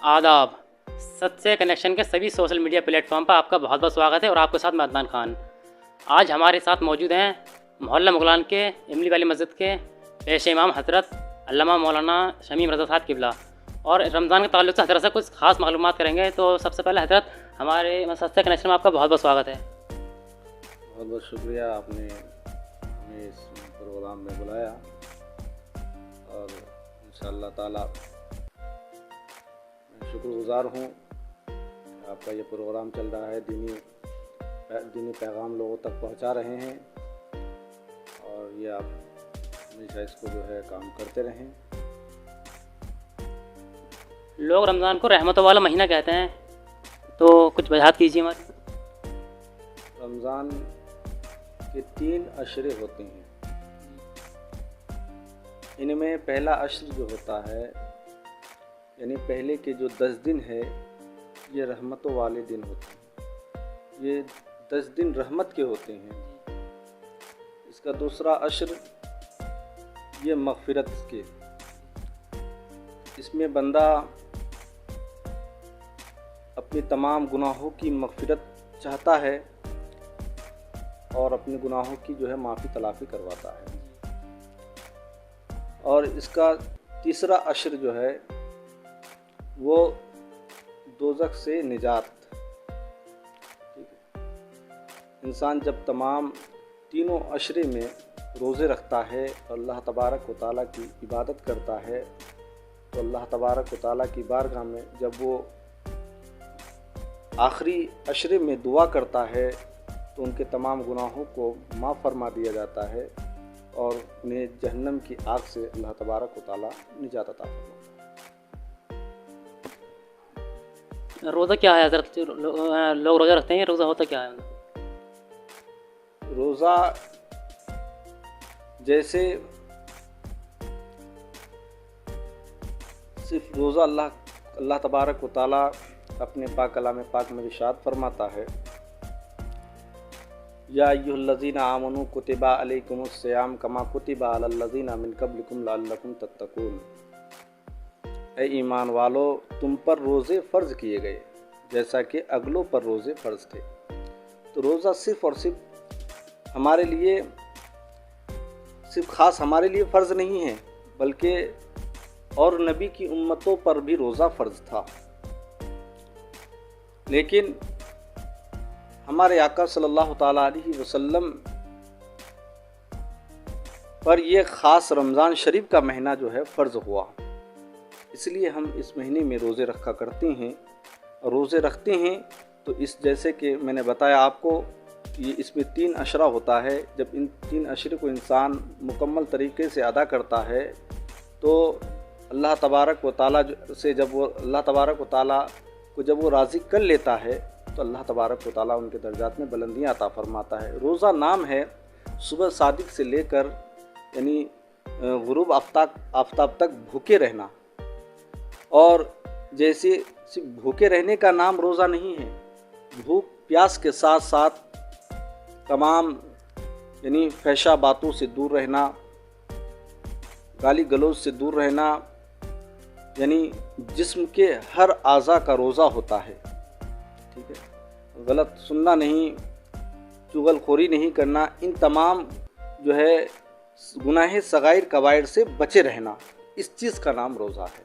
आदाब। सत्य कनेक्शन के सभी सोशल मीडिया प्लेटफॉर्म पर आपका बहुत बहुत स्वागत है और आपके साथ मैं अदनान खान। आज हमारे साथ मौजूद हैं मोहल्ला मुगलान के इमली वाली मस्जिद के पेश इमाम हज़रत अल्लामा मौलाना शमीम रज़ा साहब किबला, और रमज़ान के ताल्लुक़ से हज़रत से कुछ ख़ास मालूमात करेंगे। तो सबसे पहले हज़रत, हमारे सत्य कनेक्शन में आपका बहुत बहुत स्वागत है। बहुत बहुत शुक्रिया, आपने हमें इस प्रोग्राम में बुलाया और इंशाअल्लाह ताला मैं शुक्रगुज़ार हूँ। आपका ये प्रोग्राम चल रहा है, दीनी पैगाम लोगों तक पहुँचा रहे हैं और ये आप हमेशा इसको जो है काम करते रहें। लोग रमज़ान को रहमतों वाला महीना कहते हैं, तो कुछ वजाहत कीजिए हमारी। रमज़ान के 3 अशरे होते हैं। इनमें पहला अशर जो होता है, यानी पहले के जो 10 दिन है, ये रहमतों वाले दिन होते हैं। ये 10 दिन रहमत के होते हैं। इसका दूसरा अशर ये मग़फ़िरत के, इसमें बंदा अपने तमाम गुनाहों की मग़फ़िरत चाहता है और अपने गुनाहों की जो है माफ़ी तलाफ़ी करवाता है। और इसका तीसरा अशर जो है वो दोज़ख से निजात। ठीक है, इंसान जब तमाम तीनों अशरे में रोज़े रखता है और अल्लाह तबारक व तआला की इबादत करता है, तो अल्लाह तबारक व तआला की बारगाह में जब वो आखिरी अशरे में दुआ करता है तो उनके तमाम गुनाहों को माफ़ फरमा दिया जाता है और उन्हें जहन्नम की आग से अल्लाह तबारक व तआला निजात अता फरमाता है। रोज़ा क्या है हज़रत? लोग रोज़ा रखते हैं, रोज़ा होता क्या है? रोज़ा जैसे सिर्फ रोज़ा अल्लाह तबारक व तआला अपने पाक कलाम पाक में इरशाद फरमाता है, या अय्युहल्लज़ीना आमनू कुतिबा अलैकुमुस्सियाम कमा कुतिबा अलल्लज़ीना मिन क़ब्लिकुम लअल्लकुम तत्तक़ून। ऐ ईमान वालो, तुम पर रोज़े फ़र्ज़ किए गए जैसा कि अगलों पर रोज़े फ़र्ज़ थे। तो रोज़ा सिर्फ़ और सिर्फ हमारे लिए, सिर्फ ख़ास हमारे लिए फ़र्ज़ नहीं है, बल्कि और नबी की उम्मतों पर भी रोज़ा फ़र्ज़ था। लेकिन हमारे आका सल्लल्लाहु ताला अलैहि वसल्लम पर यह ख़ास रमज़ान शरीफ का महीना जो है फ़र्ज़ हुआ, इसलिए हम इस महीने में रोज़े रखा करते हैं। और रोज़े रखते हैं तो इस, जैसे कि मैंने बताया आपको, ये इसमें 3 अशरा होता है। जब इन 3 अशरे को इंसान मुकम्मल तरीके से अदा करता है तो अल्लाह तबारक व तआला से जब वो अल्लाह तबारक व तआला को जब वो राज़ी कर लेता है तो अल्लाह तबारक व तआला उनके दर्जात में बुलंदियाँ अता फरमाता है। रोज़ा नाम है सुबह सादिक से लेकर यानी गुरूब आफ्ताब तक भूखे रहना। और जैसे सिर्फ भूखे रहने का नाम रोज़ा नहीं है, भूख प्यास के साथ साथ तमाम यानी फहशा बातों से दूर रहना, गाली गलौज से दूर रहना, यानी जिस्म के हर आज़ा का रोज़ा होता है। ठीक है, गलत सुनना नहीं, चुगलखोरी नहीं करना, इन तमाम जो है गुनाह सगाइर कबाइर से बचे रहना, इस चीज़ का नाम रोज़ा है।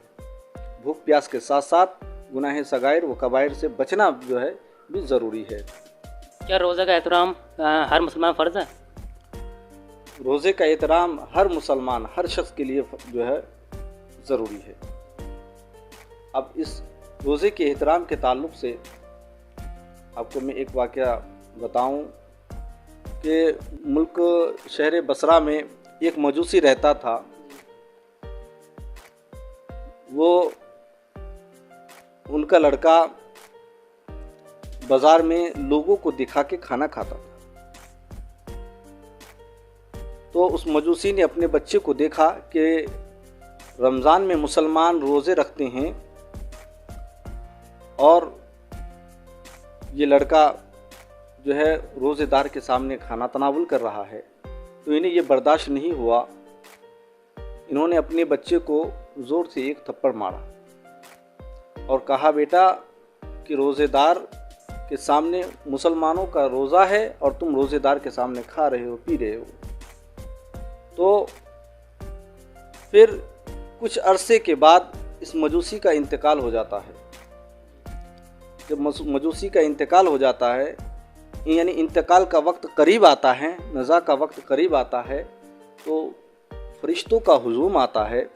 भूख प्यास के साथ साथ गुनाह सगाइर व कबाइर से बचना जो है भी ज़रूरी है। क्या रोज़े का एहतराम हर मुसलमान फ़र्ज़ है? रोज़े का एहतराम हर मुसलमान, हर शख्स के लिए जो है ज़रूरी है। अब इस रोज़े के एहतराम के ताल्लुक़ से आपको मैं एक वाक़या बताऊं कि मुल्क शहर बसरा में एक मजूसी रहता था। वो उनका लड़का बाज़ार में लोगों को दिखा के खाना खाता था। तो उस मजूसी ने अपने बच्चे को देखा कि रमज़ान में मुसलमान रोज़े रखते हैं और ये लड़का जो है रोज़ेदार के सामने खाना तनावुल कर रहा है, तो इन्हें ये बर्दाश्त नहीं हुआ। इन्होंने अपने बच्चे को ज़ोर से एक थप्पड़ मारा। और कहा बेटा कि रोज़ेदार के सामने मुसलमानों का रोज़ा है और तुम रोज़ेदार के सामने खा रहे हो, पी रहे हो। तो फिर कुछ अरसे के बाद इस मजूसी का इंतकाल हो जाता है। जब मजूसी का इंतकाल हो जाता है, यानी इंतकाल का वक्त करीब आता है, नज़ा का वक्त करीब आता है, तो फरिश्तों का हुजूम आता है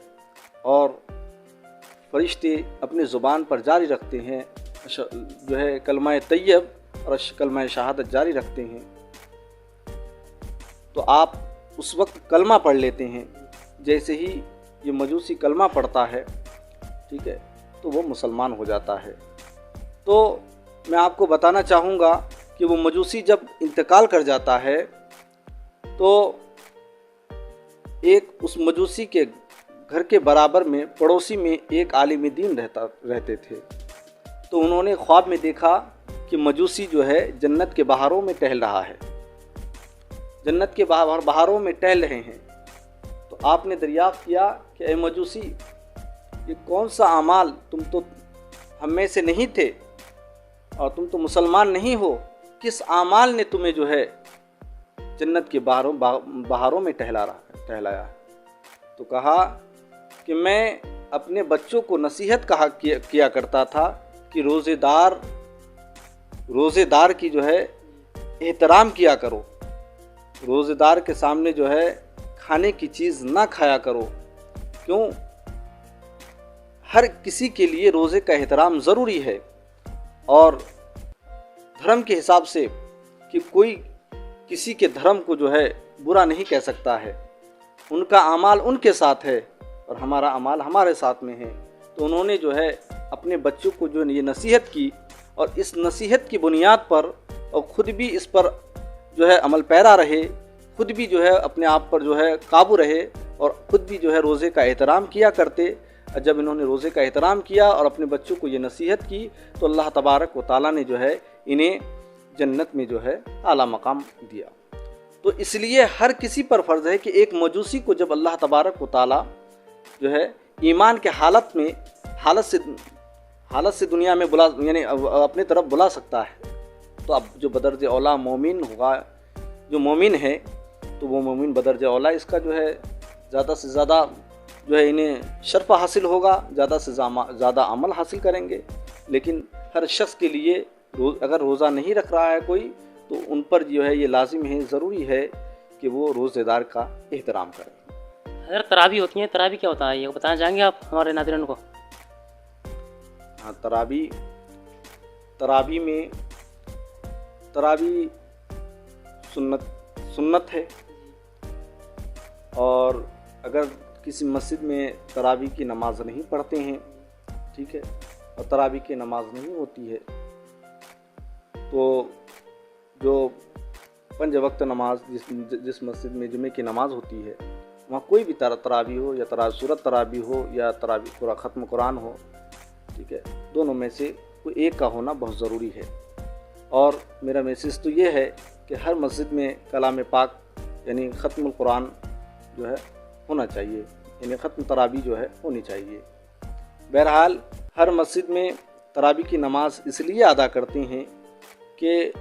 और फरिश्ते अपनी ज़ुबान पर जारी रखते हैं जो है कलमा तैयब और कलमा शहादत जारी रखते हैं। तो आप उस वक्त कलमा पढ़ लेते हैं। जैसे ही ये मजूसी कलमा पढ़ता है, ठीक है, तो वो मुसलमान हो जाता है। तो मैं आपको बताना चाहूँगा कि वो मजूसी जब इंतकाल कर जाता है तो एक उस मजूसी के घर के बराबर में पड़ोसी में एक आलिम दीन रहते थे। तो उन्होंने ख्वाब में देखा कि मजूसी जो है जन्नत के बहारों में टहल रहा है, जन्नत के बहारों में टहल रहे हैं। तो आपने दरियाफ्त किया कि ए मजूसी, ये कौन सा अमाल, तुम तो हम में से नहीं थे और तुम तो मुसलमान नहीं हो, किस अमाल ने तुम्हें जो है जन्नत के बहारों में टहलाया? तो कहा कि मैं अपने बच्चों को नसीहत किया करता था कि रोज़ेदार की जो है एहतराम किया करो, रोज़ेदार के सामने जो है खाने की चीज़ ना खाया करो। क्यों? हर किसी के लिए रोज़े का एहतराम ज़रूरी है और धर्म के हिसाब से कि कोई किसी के धर्म को जो है बुरा नहीं कह सकता है। उनका अमाल उनके साथ है और हमारा अमाल हमारे साथ में है। तो उन्होंने जो है अपने बच्चों को जो ये नसीहत की और इस नसीहत की बुनियाद पर और ख़ुद भी इस पर जो है अमल पैरा रहे, खुद भी जो है अपने आप पर जो है काबू रहे और ख़ुद भी जो है रोज़े का एहतराम किया करते। जब इन्होंने रोज़े का एहतराम किया और अपने बच्चों को ये नसीहत की तो अल्लाह तबारक व तआला ने जो है इन्हें जन्नत में जो है आला मकाम दिया। तो इसलिए हर किसी पर फ़र्ज़ है कि एक मजूसी को जब अल्लाह तबारक व तआला जो है ईमान के हालत से दुनिया में बुला, यानी अपने तरफ बुला सकता है, तो अब जो बदर्ज औला मोमिन होगा, जो मोमिन है, तो वो मोमिन बदर्ज औला इसका जो है ज़्यादा से ज़्यादा जो है इन्हें शर्फ हासिल होगा, ज़्यादा से ज़्यादा अमल हासिल करेंगे। लेकिन हर शख्स के लिए अगर रोज़ा नहीं रख रहा है कोई, तो उन पर जो है ये लाजिम है, ज़रूरी है कि वो रोज़ेदार का एहतराम करें। अगर तरावी होती है, तरावी क्या होता है ये बताना चाहेंगे आप हमारे नाज़रीन को? हाँ, तरावी सुन्नत है। और अगर किसी मस्जिद में तरावी की नमाज नहीं पढ़ते हैं, ठीक है, और तरावी की नमाज नहीं होती है, तो जो 5 वक्त नमाज जिस मस्जिद में जुमे की नमाज होती है, वहाँ कोई भी तरावी हो या सूरत तरावी हो या तरावी पूरा ख़त्म कुरान हो, ठीक है, दोनों में से कोई एक का होना बहुत ज़रूरी है। और मेरा मैसेज तो ये है कि हर मस्जिद में कलाम पाक यानी ख़त्म कुरान जो है होना चाहिए, यानी ख़त्म तरावी जो है होनी चाहिए। बहरहाल हर मस्जिद में तरावी की नमाज इसलिए अदा करते हैं कि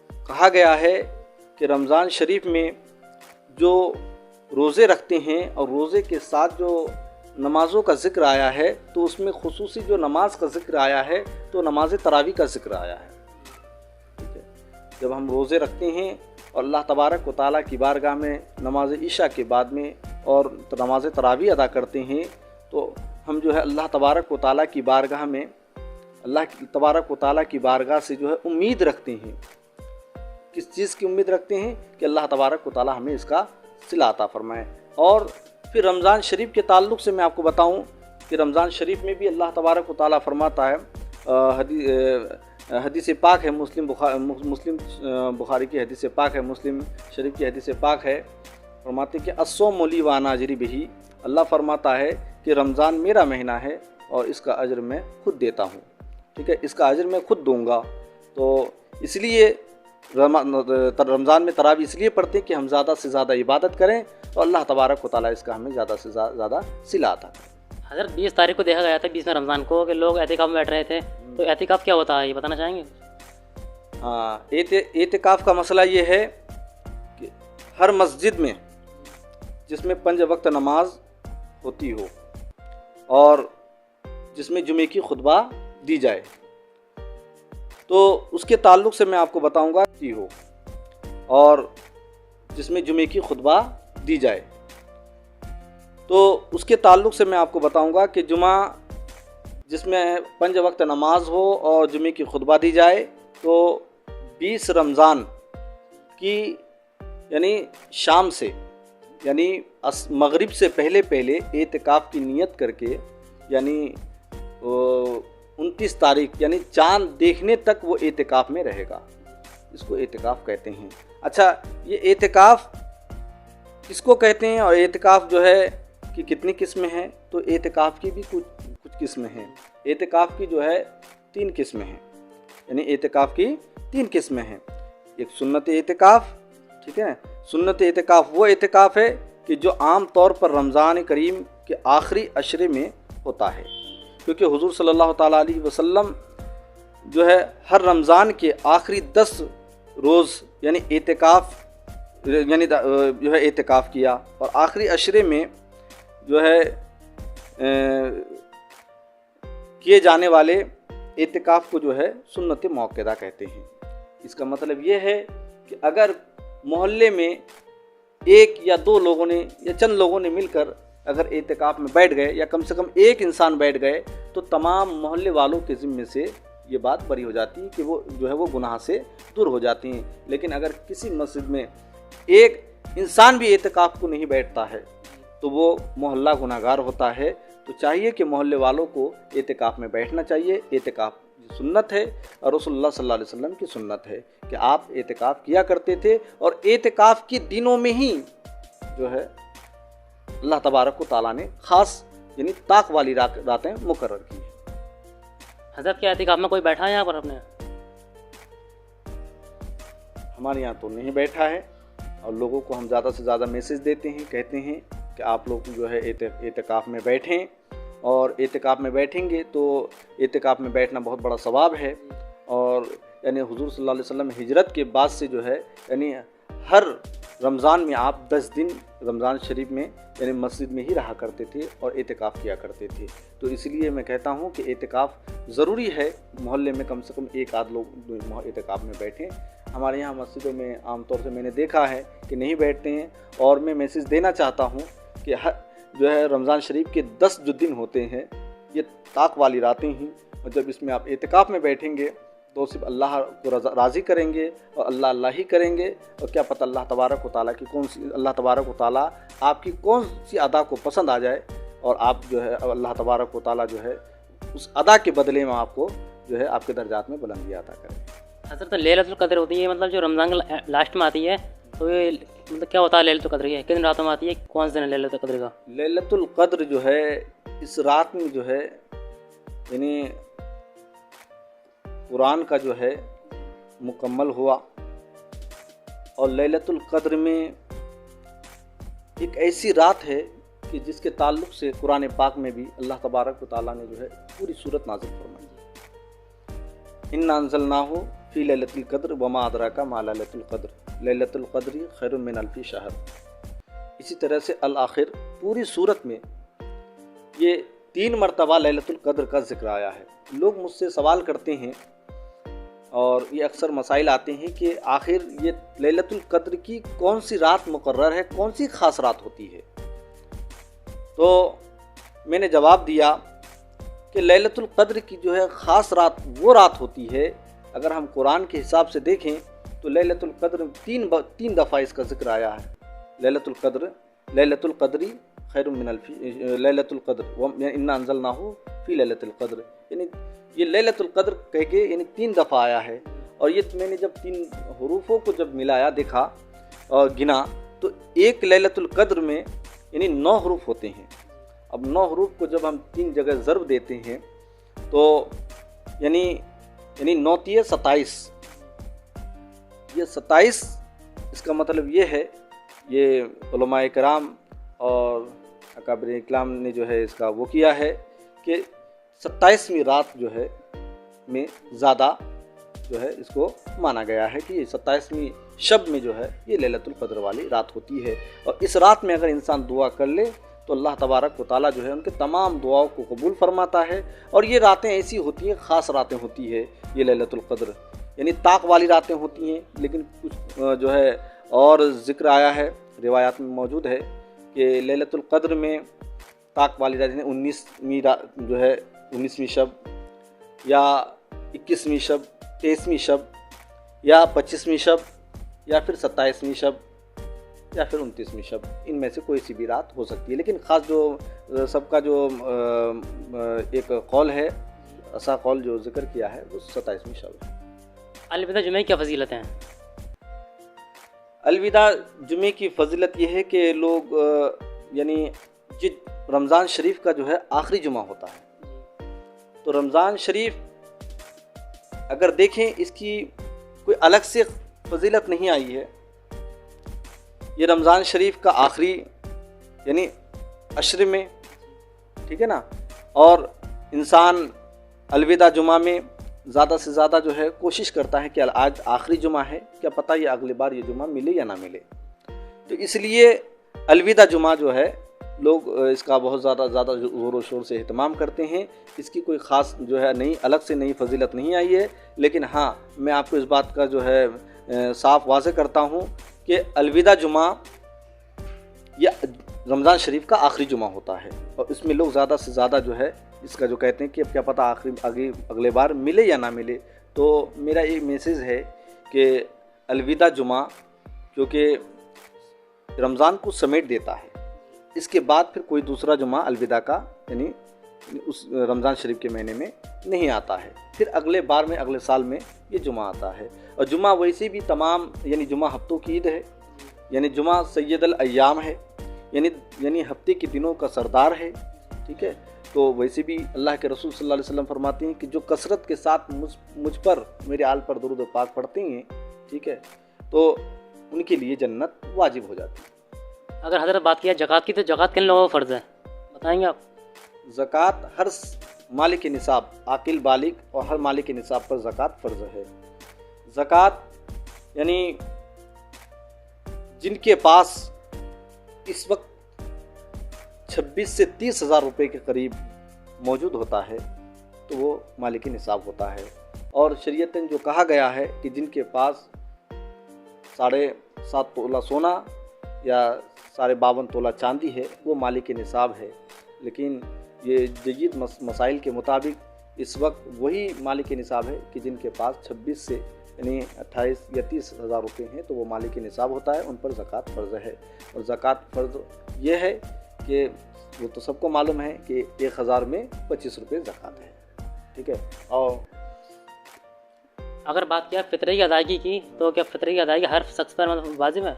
कहा गया है कि रमज़ान शरीफ में जो रोज़े रखते हैं और रोज़े के साथ जो नमाज़ों का ज़िक्र आया है, तो उसमें खुसूसी जो नमाज का ज़िक्र आया है तो नमाज तरावी का ज़िक्र आया है। ठीक है, जब हम रोज़े रखते हैं और अल्लाह तबारक व तआला की बारगाह में नमाज ईशा के बाद में और नमाज तरावी अदा करते हैं, तो हम जो है अल्लाह तबारक व तआला की बारगाह में अल्लाह तबारक व तआला की बारगाह से जो है उम्मीद रखते हैं। किस चीज़ की उम्मीद रखते हैं? कि अल्लाह तबारक व तआला हमें इसका सिला अता फरमाए। और फिर रमज़ान शरीफ के ताल्लुक़ से मैं आपको बताऊं कि रमज़ान शरीफ में भी अल्लाह तबारक व तआला फरमाता है, हदीस पाक है, मुस्लिम बुखारी की हदीस पाक है, मुस्लिम शरीफ की हदीस पाक है, फरमाते कि अस्सौमु ली व अना अजरी बिही। अल्लाह फरमाता है कि रमज़ान मेरा महीना है और इसका अजर मैं खुद देता हूँ। ठीक है, इसका अजर मैं खुद दूँगा। तो इसलिए रमज़ान में तरावी इसलिए पढ़ते हैं कि हम ज़्यादा से ज़्यादा इबादत करें और अल्लाह तबारक व तआला इसका हमें ज़्यादा से ज़्यादा सिला अता करें। हज़रत 20 तारीख को देखा गया था 20 रमज़ान को कि लोग एतिकाफ में बैठ रहे थे, तो एतिकाफ क्या होता है ये बताना चाहेंगे? हाँ, एतिकाफ का मसला ये है कि हर मस्जिद में जिसमें 5 वक्त नमाज होती हो और जिसमें जुमे की खुतबा दी जाए, तो उसके ताल्लुक़ से मैं आपको बताऊंगा कि हो और जिसमें जुमे की खुतबा दी जाए, तो उसके ताल्लुक़ से मैं आपको बताऊंगा कि जुमा जिसमें 5 वक्त नमाज हो और जुमे की खुतबा दी जाए, तो 20 रमज़ान की यानी शाम से यानी मगरिब से पहले पहले एतिकाफ़ की नियत करके यानी 29 तारीख यानी चाँद देखने तक वो एतिकाफ़ में रहेगा। इसको एतिकाफ़ कहते हैं। अच्छा, ये एतिकाफ़ किसको कहते हैं और एतिकाफ़ जो है कि कितनी किस्में हैं? तो एतिकाफ़ की भी कुछ किस्में हैं। एतिकाफ़ की जो है 3 किस्में हैं, यानी एतिकाफ़ की 3 किस्में हैं। एक सुन्नत एतिकाफ़, ठीक है। सुन्नत एतिकाफ़ वो एतिकाफ़ है कि जो आम तौर पर रमज़ान करीम के आखिरी अशरे में होता है, क्योंकि हुज़ूर सल्लल्लाहु ताला अलैहि वसल्लम जो है हर रमज़ान के आखिरी 10 रोज़ यानी एतिकाफ़ यानी जो है एतिकाफ़ किया, और आखिरी अशरे में जो है किए जाने वाले एतिकाफ़ को जो है सुन्नत मौक़िदा कहते हैं। इसका मतलब ये है कि अगर मोहल्ले में 1 या 2 लोगों ने या चंद लोगों ने मिलकर अगर एतिकाफ़ में बैठ गए या कम से कम एक इंसान बैठ गए, तो तमाम मोहल्ले वालों के ज़िम्मे से ये बात बरी हो जाती है कि वो जो है वो गुनाह से दूर हो जाती हैं। लेकिन अगर किसी मस्जिद में एक इंसान भी एतिकाफ़ को नहीं बैठता है तो वो मोहल्ला गुनाहगार होता है। तो चाहिए कि मोहल्ले वालों को एतिकाफ़ में बैठना चाहिए। एतिकाफ़ सुन्नत है और रसूलुल्लाह सल्लल्लाहु अलैहि वसल्लम की सुन्नत है कि आप एतिकाफ़ किया करते थे, और एतिकाफ़ के दिनों में ही जो है अल्लाह तबारक व तआला ने ख़ास यानी ताक़ वाली रातें मुकर्रर की। हज़रत क्या एतिकाफ़ में कोई बैठा है यहाँ पर अपने? हमारे यहाँ तो नहीं बैठा है, और लोगों को हम ज़्यादा से ज़्यादा मैसेज देते हैं, कहते हैं कि आप लोग जो है एतिकाफ़ में बैठें, और एतिकाफ़ में बैठेंगे तो एतिकाफ़ में बैठना बहुत बड़ा सवाब है। और यानी हुज़ूर सल्लल्लाहु अलैहि वसल्लम हिजरत के बाद से जो है यानी हर रमज़ान में आप 10 दिन रमज़ान शरीफ में यानी मस्जिद में ही रहा करते थे और एतिकाफ़ किया करते थे। तो इसलिए मैं कहता हूँ कि एतिकाफ़ ज़रूरी है, मोहल्ले में कम से कम 1 आध लोग एतिकाफ़ में बैठें। हमारे यहाँ मस्जिदों में आमतौर से मैंने देखा है कि नहीं बैठते हैं, और मैं मैसेज देना चाहता हूँ कि जो है रमज़ान शरीफ के 10 जो दिन होते हैं ये ताक़ वाली रातें हैं, और जब इसमें आप एतिकाफ़ में बैठेंगे तो सिर्फ अल्लाह को राज़ी करेंगे और अल्लाह ही करेंगे। और क्या पता अल्लाह तबारक व तआला की अल्लाह तबारक व तआला आपकी कौन सी अदा को पसंद आ जाए, और आप जो है अल्लाह तबारक व तआला जो है उस अदा के बदले में आपको जो है आपके दर्जात में बुलंदी अता करें। हज़रत लैलतुल क़द्र होती है, मतलब जो रमज़ान का लास्ट में आती है, तो ये मतलब क्या होता है लैलतुल क़द्र? ये किन रातों में आती है, कौन से दिन है लैलतुल क़द्र का? लैलतुल क़द्र जो है इस रात में जो है यानी कुरान का जो है मुकम्मल हुआ, और लैलतुल क़द्र में एक ऐसी रात है कि जिसके ताल्लुक़ से कुरान पाक में भी अल्लाह तबारक व तआला ने जो है पूरी सूरत नाज़िल फरमाई। इन्ना अंज़लनाहु फ़ी लैलतिल क़द्र वमा अदराका मा लैलतुल क़द्र लैलतुल क़द्रि खैरुम मिन अल्फ़ि शहर। इसी तरह से अल आखिर पूरी सूरत में ये 3 मरतबा लैलतुल क़द्र का जिक्र आया है। लोग मुझसे सवाल करते हैं और ये अक्सर मसाइल आते हैं कि आखिर ये लैलतुल क़द्र की कौन सी रात मुकर्रर है, कौन सी ख़ास रात होती है। तो मैंने जवाब दिया कि लैलतुल क़द्र की जो है ख़ास रात वो रात होती है, अगर हम कुरान के हिसाब से देखें तो लैलतुल क़द्र 3 दफ़ा इसका जिक्र आया है। लैलतुल क़द्री खैरुम मिन अल्फ़ि लैलतुल क़द्र इन्ना अंज़लनाहु फ़ी लैलतिल क़द्र, यानी ये लैलतुल क़द्र कह के यानी 3 दफ़ा आया है। और ये मैंने जब 3 हरूफों को जब मिलाया देखा और गिना तो एक लैलतुल क़द्र में यानी 9 हरूफ होते हैं। अब 9 हरूफ को जब हम 3 जगह ज़र्ब देते हैं तो यानी 9 तिये 27, ये 27 इसका मतलब ये है, ये उलमाए किराम और अकाबिर इकराम ने जो है इसका वो किया है कि 27वीं रात जो है में ज़्यादा जो है इसको माना गया है कि 27वीं शब में जो है ये लैलतुल क़द्र वाली रात होती है। और इस रात में अगर इंसान दुआ कर ले तो अल्लाह तबारक व तआला जो है उनके तमाम दुआओं को कबूल फरमाता है। और ये रातें ऐसी होती हैं, ख़ास रातें होती है ये लैलतुल क़द्र, यानी ताक वाली रातें होती हैं। लेकिन कुछ जो है और ज़िक्र आया है, रिवायात में मौजूद है कि लैलतुल क़द्र में ताक वाली रात 19वीं जो है 19वीं शब या 21वीं शब, 23वीं शब या 25वीं शब या फिर 27वीं शब या फिर 29वीं शब, इनमें से कोई सी भी रात हो सकती है। लेकिन ख़ास जो सबका जो एक कौल है, ऐसा कौल जो जिक्र किया है वो 27वीं शब है। अलविदा जुमे की क्या फजीलत हैं? अलविदा जुमे की फ़जीलत ये है कि लोग यानी जिस रमज़ान शरीफ का जो है आखिरी जुमा होता है, तो रमज़ान शरीफ अगर देखें इसकी कोई अलग से फजीलत नहीं आई है। ये रमज़ान शरीफ का आखिरी यानी अशर में, ठीक है ना, और इंसान अलविदा जुमा में ज़्यादा से ज़्यादा जो है कोशिश करता है कि आज आखिरी जुमा है, क्या पता ये अगली बार ये जुमा मिले या ना मिले। तो इसलिए अलविदा जुमा जो है लोग इसका बहुत ज़्यादा ज़ोर शोर से एहतमाम करते हैं। इसकी कोई ख़ास जो है नई अलग से नई फजीलत नहीं आई है। लेकिन हाँ, मैं आपको इस बात का जो है साफ वाज़े करता हूँ कि अलविदा जुमा या रमज़ान शरीफ का आखिरी जुमा होता है और इसमें लोग ज़्यादा से ज़्यादा जो है इसका जो कहते हैं कि अब क्या पता अगले बार मिले या ना मिले। तो मेरा ये मैसेज है कि अलविदा जुमा क्योंकि रमज़ान को समेट देता है, इसके बाद फिर कोई दूसरा जुमा अलविदा का यानी उस रमज़ान शरीफ के महीने में नहीं आता है। फिर अगले बार में अगले साल में ये जुमा आता है। और जुमा वैसे भी तमाम यानी जुमा हफ्तों की ईद है, यानी जुमा सैयदुल अय्याम है, यानी हफ्ते के दिनों का सरदार है, ठीक है। तो वैसे भी अल्लाह के रसूल सल्लल्लाहु अलैहि वसल्लम फरमाते हैं कि जो कसरत के साथ मुझ पर मेरे आल पर दुरूद पाक पढ़ते हैं, ठीक है, तो उनके लिए जन्नत वाजिब हो जाती है। अगर हज़रत बात किया ज़कात की, तो ज़कात किन लोगों को फ़र्ज़ है, बताएंगे आप? ज़कात हर मालिक निसाब, आकिल बालिग और हर मालिक निसाब पर ज़कात फ़र्ज़ है। ज़कात यानी जिनके पास इस वक्त 26 से 30 हज़ार रुपये के करीब मौजूद होता है तो वो मालिक निसाब होता है। और शरीयतन जो कहा गया है कि जिनके पास 7.5 तोला सोना या 52.5 तोला चांदी है वो मालिक निसाब है। लेकिन ये जदीद मसाइल के मुताबिक इस वक्त वही मालिक निसाब है कि जिनके पास 26 से यानी 28 या 30 हज़ार रुपये हैं तो वो मालिक निसाब होता है, उन पर ज़कात फ़र्ज़ है। और ज़कात फ़र्ज़ ये है कि वो तो सबको मालूम है कि 1000 में 25 रुपये ज़कात है, ठीक है। और अगर बात किया फ़ितरे की अदायगी की, तो क्या फ़ितरे की अदायगी हर शख्स पर वाजिब है?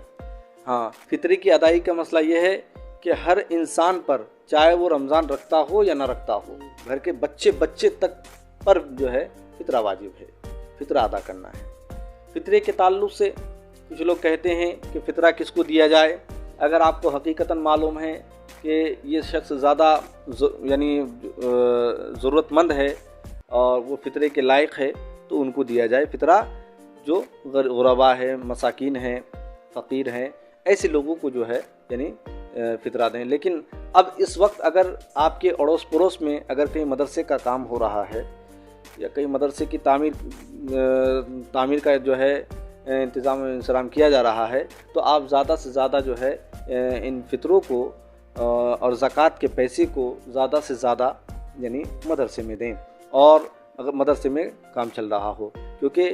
हाँ, फ़ितरे की अदायगी का मसला ये है कि हर इंसान पर, चाहे वो रमज़ान रखता हो या ना रखता हो, घर के बच्चे तक पर जो है फ़ितरा वाजिब है, फ़ितरा अदा करना है। फ़ितरे के ताल्लुक़ से कुछ लोग कहते हैं कि फ़ितरा किसको दिया जाए। अगर आपको हकीकतन मालूम है कि ये शख्स ज़्यादा यानी ज़रूरतमंद है और वो फ़ितरे के लायक है तो उनको दिया जाए फ़ितरा। जो गुरबा है, मसाकीन हैं, फ़कीर हैं, ऐसे लोगों को जो है यानी फ़ितरा दें। लेकिन अब इस वक्त अगर आपके अड़ोस पड़ोस में अगर कहीं मदरसे का काम हो रहा है या कहीं मदरसे की तामीर का जो है इंतज़ाम किया जा रहा है तो आप ज़्यादा से ज़्यादा जो है इन फ़ितरों को और ज़कात के पैसे को ज़्यादा से ज़्यादा यानी मदरसे में दें। और अगर मदरसे में काम चल रहा हो, क्योंकि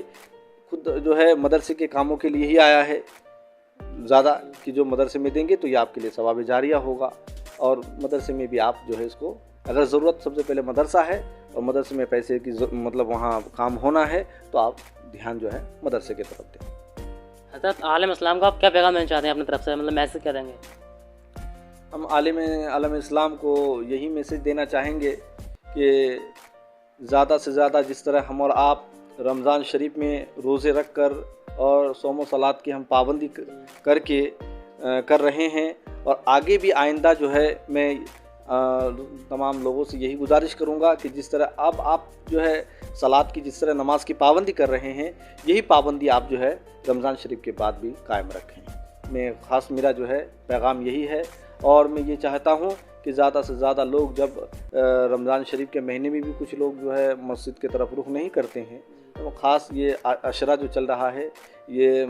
खुद जो है मदरसे के कामों के लिए ही आया है ज़्यादा कि जो मदरसे में देंगे तो ये आपके लिए सवाब जारिया होगा। और मदरसे में भी आप जो है इसको अगर ज़रूरत सबसे पहले मदरसा है और मदरसे में पैसे की मतलब वहाँ काम होना है तो आप ध्यान जो है मदरसे की तरफ दें। हज़रत आलम इस्लाम को आप क्या पैगाम देना चाहते हैं अपनी तरफ से, मतलब मैसेज क्या देंगे? हम आलम इस्लाम को यही मैसेज देना चाहेंगे कि ज़्यादा से ज़्यादा जिस तरह हम और आप रमज़ान शरीफ में रोज़े रख कर और सौम व सलात की हम पाबंदी करके कर रहे हैं। और आगे भी आइंदा जो है मैं तमाम लोगों से यही गुजारिश करूंगा कि जिस तरह अब आप जो है सलात की जिस तरह नमाज की पाबंदी कर रहे हैं, यही पाबंदी आप जो है रमज़ान शरीफ के बाद भी कायम रखें। मैं ख़ास मेरा जो है पैगाम यही है। और मैं ये चाहता हूँ कि ज़्यादा से ज़्यादा लोग, जब रमज़ान शरीफ के महीने में भी कुछ लोग जो है मस्जिद की तरफ रुख नहीं करते हैं, तो ख़ास ये अशरा जो चल रहा है ये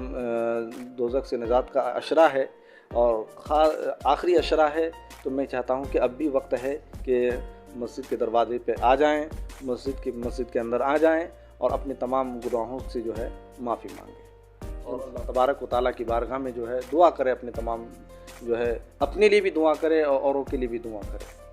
दोज़ख से निजात का अशरा है और आखिरी अशरा है। तो मैं चाहता हूँ कि अब भी वक्त है कि मस्जिद के दरवाजे पे आ जाएं, मस्जिद के अंदर आ जाएं और अपने तमाम गुनाहों से जो है माफ़ी मांगें और अल्लाह तबारक व तआला की बारगाह में जो है दुआ करें, अपने तमाम जो है अपने लिए भी दुआ करें और औरों के लिए भी दुआ करें।